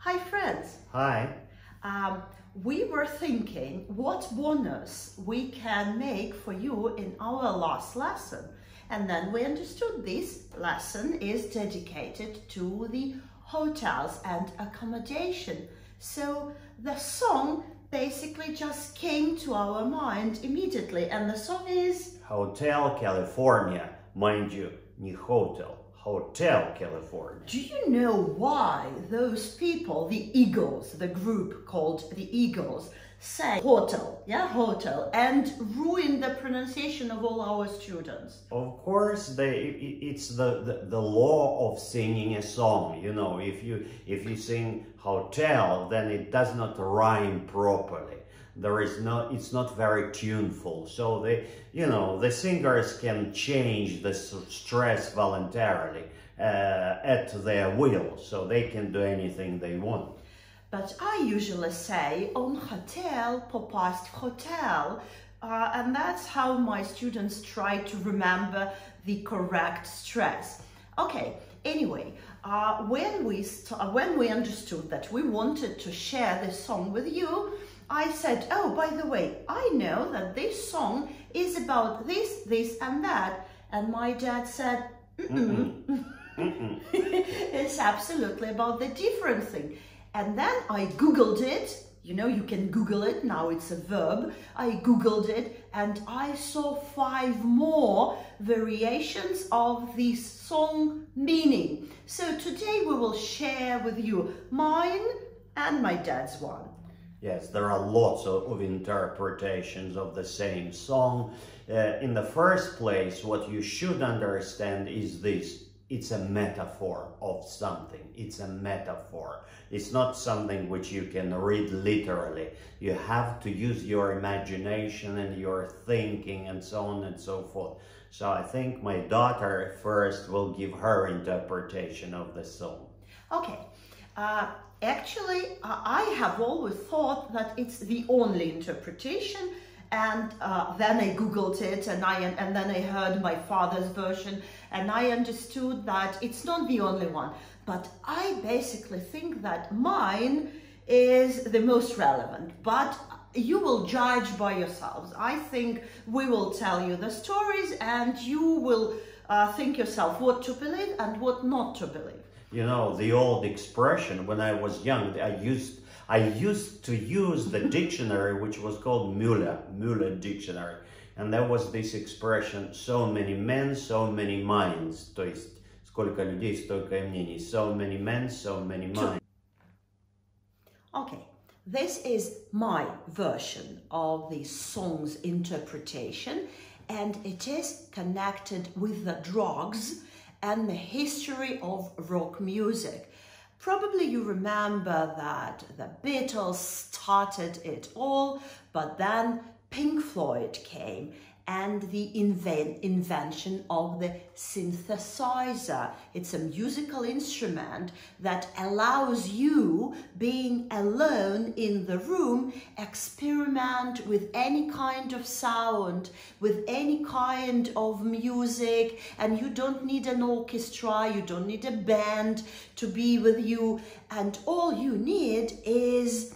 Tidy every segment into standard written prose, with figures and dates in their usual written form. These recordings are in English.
Hi friends! Hi. We were thinking what bonus we can make for you in our last lesson. And then we understood this lesson is dedicated to the hotels and accommodation. So the song basically just came to our mind immediately, and the song is Hotel California. Mind you, не hotel. Hotel California. Do you know why those people, the Eagles, the group called the Eagles, say hotel, hotel, and ruin the pronunciation of all our students? Of course, it's the law of singing a song. You know, if you sing hotel, then it does not rhyme properly. It's not very tuneful. So the singers can change the stress voluntarily at their will, so they can do anything they want. But I usually say on hotel, popast v hotel, and that's how my students try to remember the correct stress. Okay, anyway, when we understood that we wanted to share this song with you, I said, oh, by the way, I know that this song is about this, this, and that. And my dad said, it's absolutely about the different thing. And then I Googled it. You know, you can Google it. Now it's a verb. I Googled it and I saw 5 more variations of the song meaning. So today we will share with you mine and my dad's one. Yes, there are lots of interpretations of the same song. In the first place, what you should understand is this. It's a metaphor of something. It's a metaphor. It's not something which you can read literally. You have to use your imagination and your thinking and so on and so forth. So I think my daughter first will give her interpretation of the song. Okay. Actually, I have always thought that it's the only interpretation, and then I Googled it and then I heard my father's version and I understood that it's not the only one. But I basically think that mine is the most relevant, but you will judge by yourselves. I think we will tell you the stories and you will think yourself what to believe and what not to believe. You know, the old expression, when I was young, I used to use the dictionary, which was called Muller dictionary. And there was this expression, so many men, so many minds. То есть, сколько людей, столько и мнений. So many men, so many minds. Okay, this is my version of the song's interpretation, and it is connected with the drugs and the history of rock music. Probably you remember that the Beatles started it all, but then Pink Floyd came and the invention of the synthesizer. It's a musical instrument that allows you, being alone in the room, experiment with any kind of sound, with any kind of music, and you don't need an orchestra, you don't need a band to be with you, and all you need is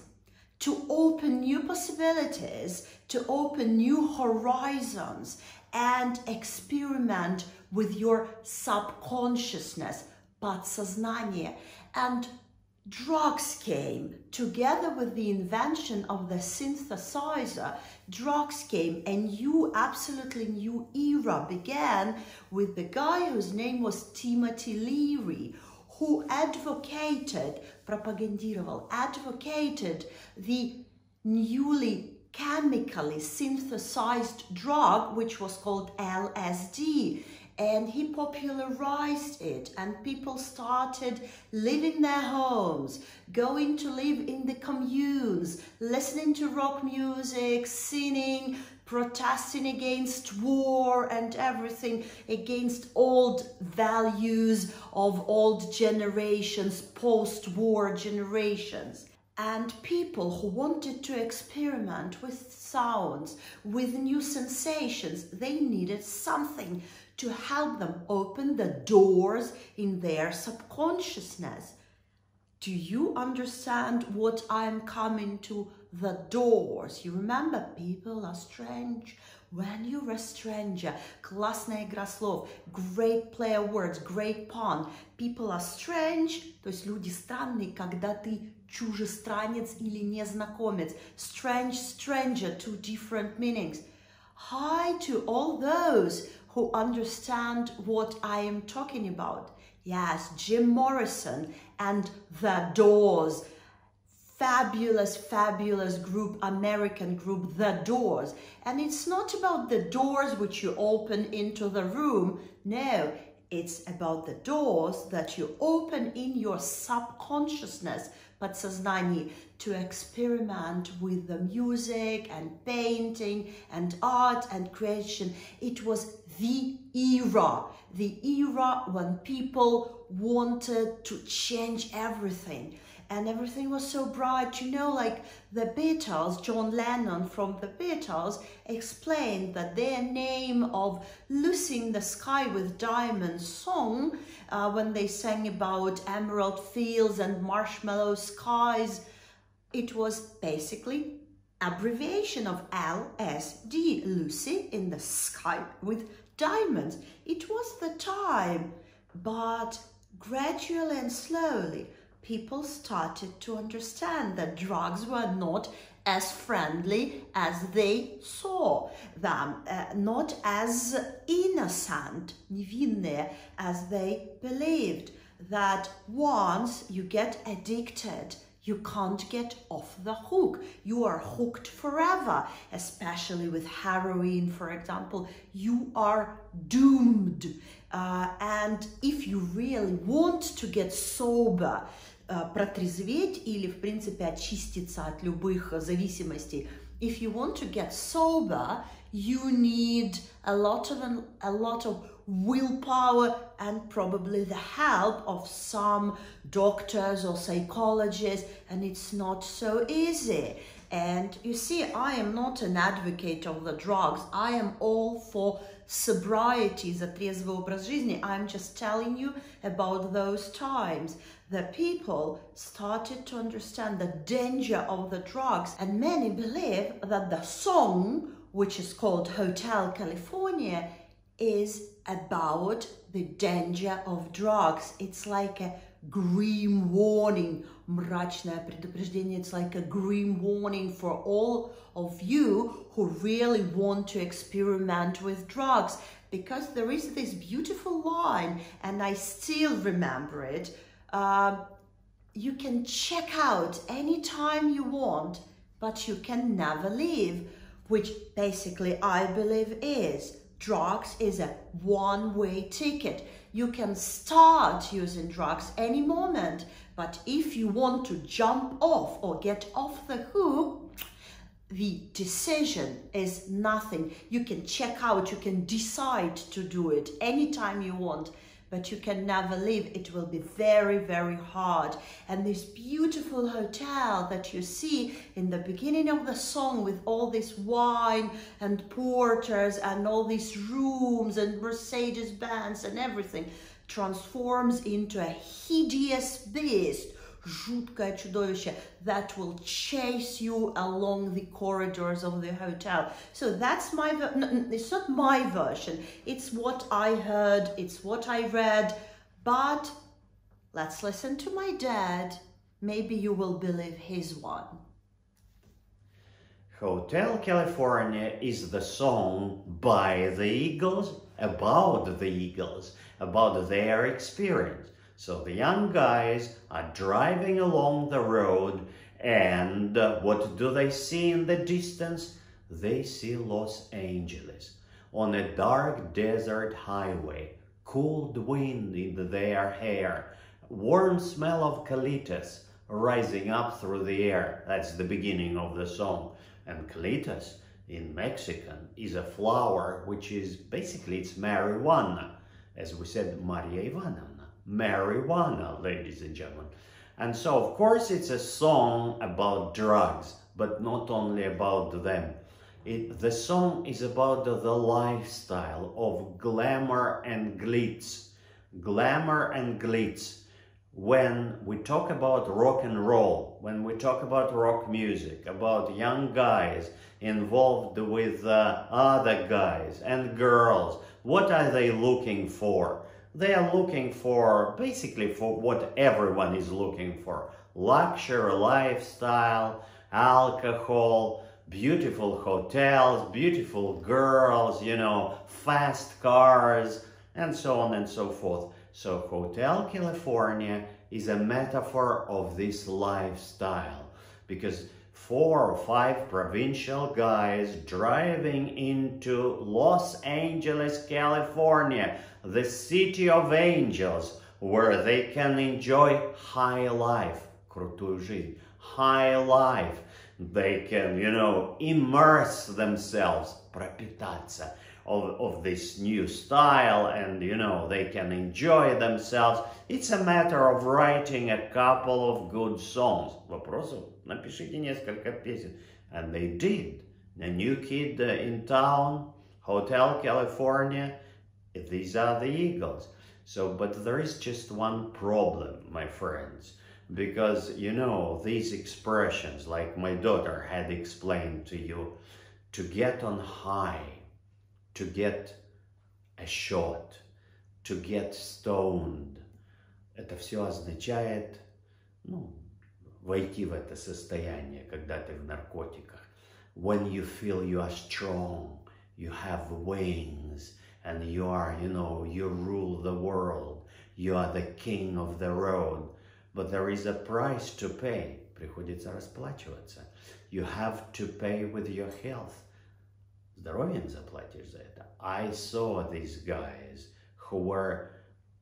to open new possibilities, to open new horizons and experiment with your subconsciousness, подсознание. And drugs came together with the invention of the synthesizer. Drugs came, and absolutely new era began with the guy whose name was Timothy Leary, who advocated the newly chemically synthesized drug, which was called LSD, and he popularized it, and people started living their homes, going to live in the communes, listening to rock music, singing, protesting against war and everything, against old values of old generations, post-war generations. And people who wanted to experiment with sounds, with new sensations, they needed something to help them open the doors in their subconsciousness, Do you understand what I'm coming to the doors? You remember, people are strange when you're a stranger. Классная игра слов. Great play of words, great pun. People are strange, то есть люди странные, когда ты чужестранец или незнакомец. Strange, stranger, two different meanings. Hi to all those who understand what I am talking about. Yes, Jim Morrison and The Doors. Fabulous, fabulous group, American group, The Doors. And it's not about the doors which you open into the room. No, it's about the doors that you open in your subconsciousness, подсознании, to experiment with the music and painting and art and creation. It was the era when people wanted to change everything. And everything was so bright, you know, like the Beatles, John Lennon from the Beatles explained that their name of Lucy in the Sky with Diamonds song, when they sang about emerald fields and marshmallow skies, it was basically abbreviation of LSD, Lucy in the Sky with Diamonds. It was the time, but gradually and slowly, people started to understand that drugs were not as friendly as they saw them, not as innocent, невинные, as they believed, that once you get addicted, you can't get off the hook. You are hooked forever, especially with heroin, for example. You are doomed. And if you really want to get sober, протрезветь или, в принципе, очиститься от любых зависимостей, if you want to get sober, you need a lot of willpower and probably the help of some doctors or psychologists, and it's not so easy. And you see, I am not an advocate of the drugs. I am all for sobriety, за трезвый образ жизни. I'm just telling you about those times. The people started to understand the danger of the drugs, and many believe that the song, which is called Hotel California, is about the danger of drugs. It's like a grim warning, мрачное предупреждение. It's like a grim warning for all of you who really want to experiment with drugs, because there is this beautiful line, and I still remember it. You can check out anytime you want, but you can never leave, which basically I believe is drugs is a one-way ticket. You can start using drugs any moment, but if you want to jump off or get off the hook, the decision is nothing. You can check out, you can decide to do it anytime you want, but you can never leave. It will be very, very hard. And this beautiful hotel that you see in the beginning of the song with all this wine and porters and all these rooms and Mercedes-Benz and everything transforms into a hideous beast, жуткое чудовище, that will chase you along the corridors of the hotel. So that's my, it's not my version, it's what I heard, it's what I read, but let's listen to my dad. Maybe you will believe his one. Hotel California is the song by the Eagles, about the Eagles, about their experience. So the young guys are driving along the road, and what do they see in the distance? They see Los Angeles on a dark desert highway, cold wind in their hair, warm smell of colitas rising up through the air. That's the beginning of the song. And colitas in Mexican is a flower which is basically, it's marijuana. As we said, Maria Ivanovna. Marijuana, ladies and gentlemen. And so, of course, it's a song about drugs, but not only about them. The song is about the lifestyle of glamour and glitz. Glamour and glitz. when we talk about rock and roll, when we talk about rock music, about young guys involved with other guys and girls, what are they looking for? They are looking for, basically for what everyone is looking for. Luxury lifestyle, alcohol, beautiful hotels, beautiful girls, you know, fast cars, and so on and so forth. So Hotel California is a metaphor of this lifestyle, because 4 or 5 provincial guys driving into Los Angeles, California, the city of angels, where they can enjoy high life, крутую жизнь, high life. They can, you know, immerse themselves, пропитаться of this new style, and, you know, they can enjoy themselves. It's a matter of writing a couple of good songs. Вопросов? Напишите несколько песен. And they did. A New Kid in Town, Hotel California, these are the Eagles. So, but there is just one problem, my friends, because, you know, these expressions, like my daughter had explained to you, to get on high, to get a shot, to get stoned, это все означает, ну, войти в это состояние, когда ты в наркотиках. When you feel you are strong, you have wings, and you are, you know, you rule the world, you are the king of the road. But there is a price to pay. Приходится расплачиваться. You have to pay with your health. Здоровьем заплатишь за это. I saw these guys who were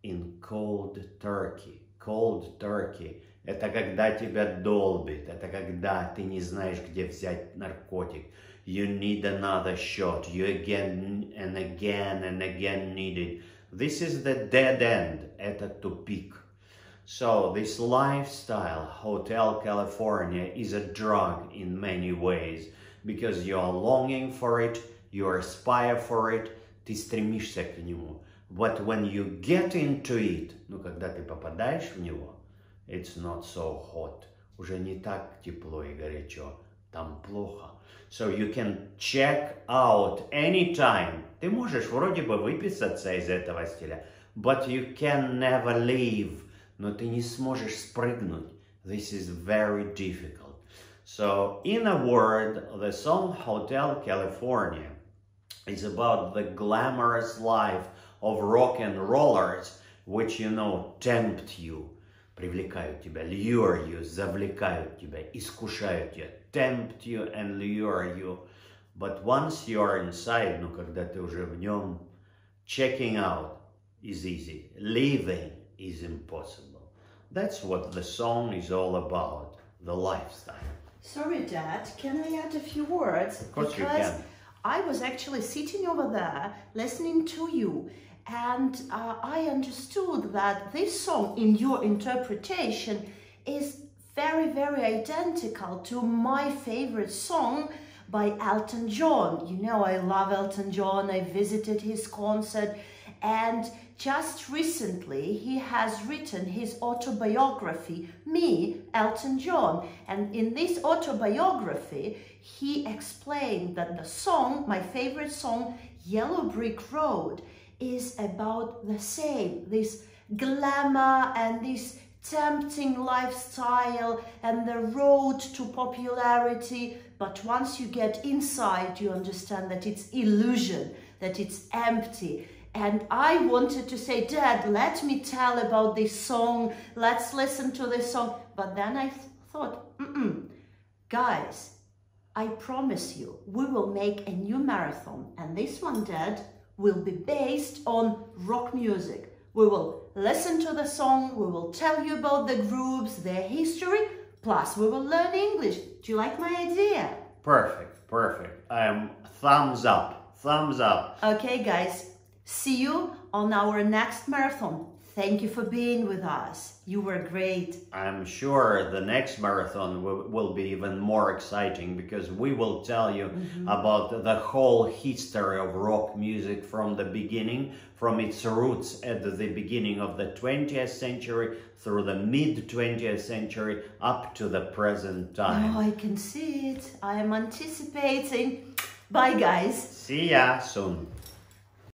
in cold turkey. Cold turkey – это когда тебя долбит, это когда ты не знаешь, где взять наркотик. You need another shot. You again and again and again need it. This is the dead end. Это тупик. So this lifestyle, Hotel California, is a drug in many ways, because you are longing for it, you aspire for it, ты стремишься к нему. But when you get into it, ну, когда ты попадаешь в него, it's not so hot. Уже не так тепло и горячо, там плохо. So you can check out anytime. Ты можешь вроде бы выписаться из этого стиля, but you can never leave. Но ты не сможешь спрыгнуть. This is very difficult. So, in a word, the song Hotel California is about the glamorous life of rock and rollers, which, you know, tempt you, привлекают тебя, lure you, завлекают тебя, искушают тебя, tempt you and lure you. But once you are inside, ну, когда ты уже в нем, checking out is easy, leaving is impossible. That's what the song is all about, the lifestyle. Sorry, Dad, can I add a few words? Of course you because can. I was actually sitting over there listening to you, and I understood that this song, in your interpretation, is very, very identical to my favorite song by Elton John. You know, I love Elton John. I visited his concert, and just recently he has written his autobiography, Me, Elton John. And in this autobiography, he explained that the song, my favorite song, Yellow Brick Road, is about the same, this glamour and this tempting lifestyle and the road to popularity. But once you get inside, you understand that it's illusion, that it's empty. And I wanted to say, Dad, let me tell about this song. Let's listen to this song. But then I thought, guys, I promise you, we will make a new marathon. And this one, Dad, will be based on rock music. We will listen to the song. We will tell you about the groups, their history. Plus, we will learn English. Do you like my idea? Perfect, perfect. Thumbs up, thumbs up. Okay, guys. See you on our next marathon. Thank you for being with us. You were great. I'm sure the next marathon will be even more exciting because we will tell you about the whole history of rock music from the beginning, from its roots at the beginning of the 20th century through the mid-20th century up to the present time. Oh, I can see it. I am anticipating. Bye, guys. See ya soon.